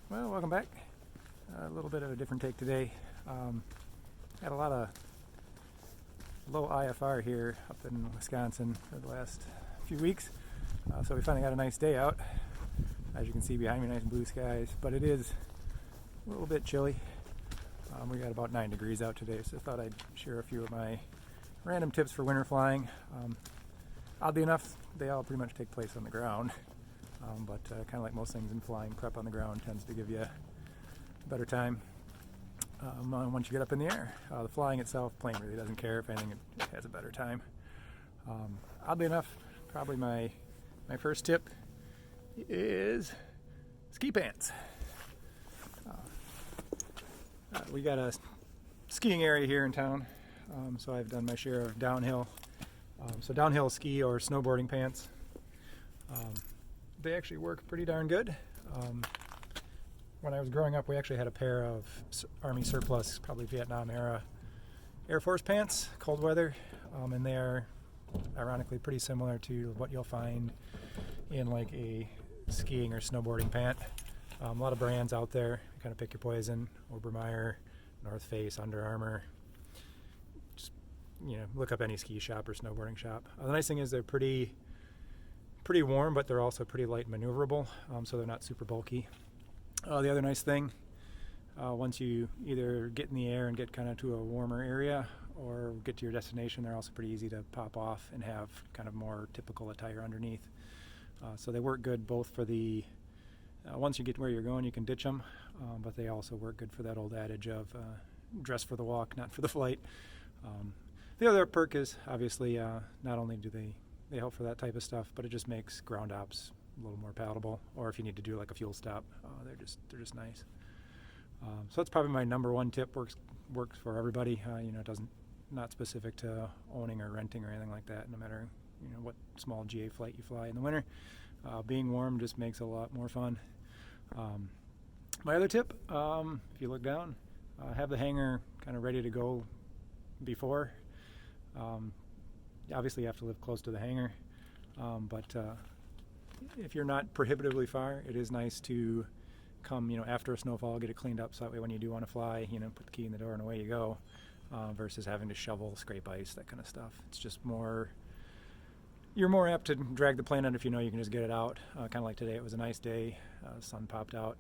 Well, welcome back. A little bit of a different take today. Had a lot of low IFR here up in Wisconsin for the last few weeks. So we finally got a nice day out. As you can see behind me, nice blue skies, but it is a little bit chilly. We got about 9 degrees out today, so I thought I'd share a few of my random tips for winter flying. Oddly enough, they all pretty much take place on the ground. But kind of like most things in flying, prep on the ground tends to give you a better time once you get up in the air. The flying itself, plane really doesn't care. If anything, it has a better time. Oddly enough, probably my first tip is ski pants. We got a skiing area here in town, so I've done my share of downhill. So downhill ski or snowboarding pants. They actually work pretty darn good. When I was growing up, we actually had a pair of Army surplus, probably Vietnam era Air Force pants, cold weather, and they are ironically pretty similar to what you'll find in like a skiing or snowboarding pant. A lot of brands out there, you kind of pick your poison: Obermeyer, North Face, Under Armour. Just look up any ski shop or snowboarding shop. The nice thing is they're pretty warm, but they're also pretty light and maneuverable, so they're not super bulky. The other nice thing, once you either get in the air and get kind of to a warmer area or get to your destination, they're also pretty easy to pop off and have kind of more typical attire underneath. So they work good both for the, once you get where you're going, you can ditch them, but they also work good for that old adage of dress for the walk, not for the flight. The other perk is obviously not only do they help for that type of stuff, but it just makes ground ops a little more palatable, or if you need to do like a fuel stop, they're just nice. So that's probably my number one tip. Works for everybody. It doesn't, not specific to owning or renting or anything like that. No matter what small GA flight you fly in the winter, being warm just makes it a lot more fun. My other tip, if you look down, have the hanger kind of ready to go before. Obviously you have to live close to the hangar, but if you're not prohibitively far, it is nice to come after a snowfall, get it cleaned up, so that way when you do want to fly, put the key in the door and away you go, versus having to shovel, scrape ice, that kind of stuff. It's just you're more apt to drag the plane out if you know you can just get it out. Kind of like today, it was a nice day, the sun popped out.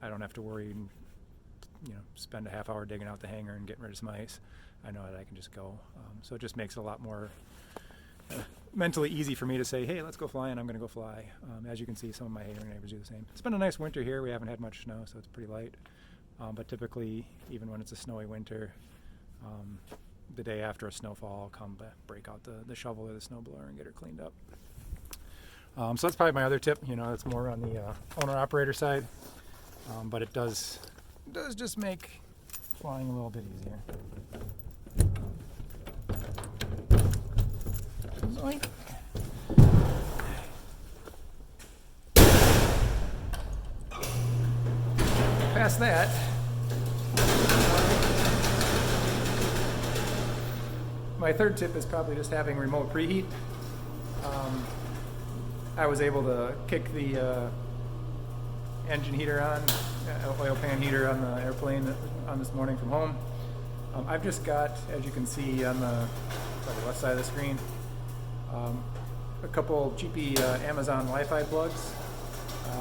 I don't have to worry and spend a half hour digging out the hangar and getting rid of some ice. I know that I can just go. So it just makes it a lot more mentally easy for me to say, hey, let's go fly, and I'm going to go fly. As you can see, some of my hangar neighbors do the same. It's been a nice winter here. We haven't had much snow, so it's pretty light. But typically, even when it's a snowy winter, the day after a snowfall, I'll come back, break out the shovel or the snowblower and get her cleaned up. So that's probably my other tip. It's more on the owner-operator side, but it does just make flying a little bit easier. Zoink. Past that, my third tip is probably just having remote preheat. I was able to kick the engine heater on, oil pan heater on the airplane on this morning from home. I've just got, as you can see on the left side of the screen, a couple cheapy Amazon Wi-Fi plugs.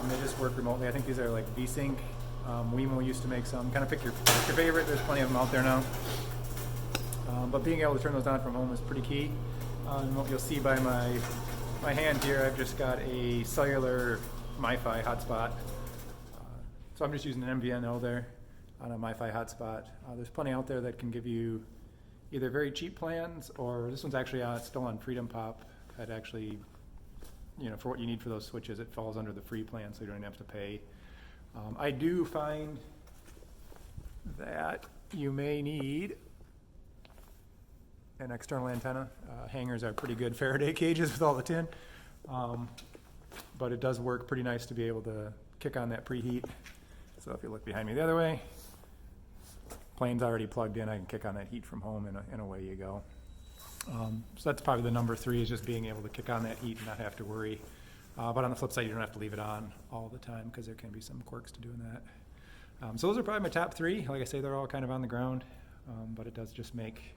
They just work remotely. I think these are like V-Sync. Wemo used to make some. Kind of pick your favorite. There's plenty of them out there now. But being able to turn those on from home is pretty key. And what you'll see by my hand here, I've just got a cellular MiFi hotspot. So I'm just using an MVNO there on a MiFi hotspot. There's plenty out there that can give you either very cheap plans, or this one's actually still on Freedom Pop. That actually, for what you need for those switches, it falls under the free plan, so you don't even have to pay. I do find that you may need an external antenna. Hangars are pretty good Faraday cages with all the tin, but it does work pretty nice to be able to kick on that preheat. So if you look behind me the other way, plane's already plugged in. I can kick on that heat from home, and away you go. So that's probably the number 3, is just being able to kick on that heat and not have to worry But on the flip side, you don't have to leave it on all the time because there can be some quirks to doing that. So those are probably my top three. Like I say, they're all kind of on the ground, but it does just make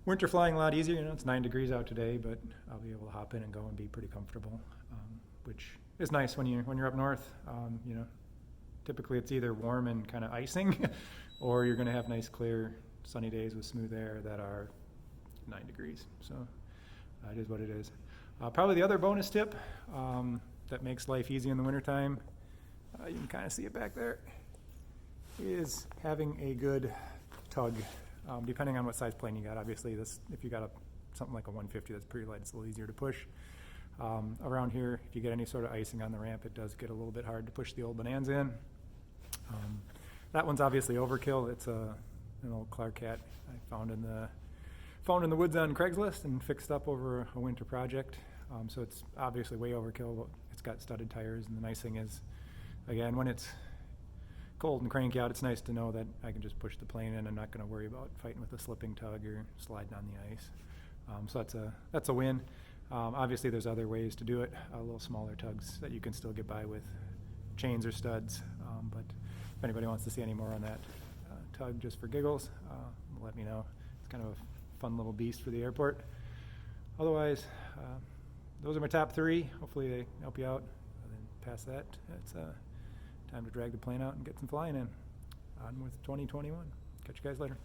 winter flying a lot easier. You know, it's 9 degrees out today, but I'll be able to hop in and go and be pretty comfortable, which is nice when you're up north. You know, typically it's either warm and kind of icing, or you're going to have nice, clear, sunny days with smooth air that are 9 degrees. So it is what it is. Probably the other bonus tip that makes life easy in the wintertime, you can kind of see it back there, is having a good tug. Depending on what size plane you got, obviously if you got something like a 150 that's pretty light, it's a little easier to push. Around here, if you get any sort of icing on the ramp, it does get a little bit hard to push the old Bonanza in. That one's obviously overkill. It's an old Clark Cat I found in the woods on Craigslist and fixed up over a winter project. So it's obviously way overkill, but it's got studded tires, and the nice thing is, again, when it's cold and cranky out, it's nice to know that I can just push the plane in. I'm not going to worry about fighting with a slipping tug or sliding on the ice. So that's a win. Obviously, there's other ways to do it, little smaller tugs that you can still get by with chains or studs. But if anybody wants to see any more on that tug just for giggles, let me know. It's kind of a fun little beast for the airport. Otherwise, those are my top three. Hopefully they help you out. And then past that, it's time to drag the plane out and get some flying in. On with 2021. Catch you guys later.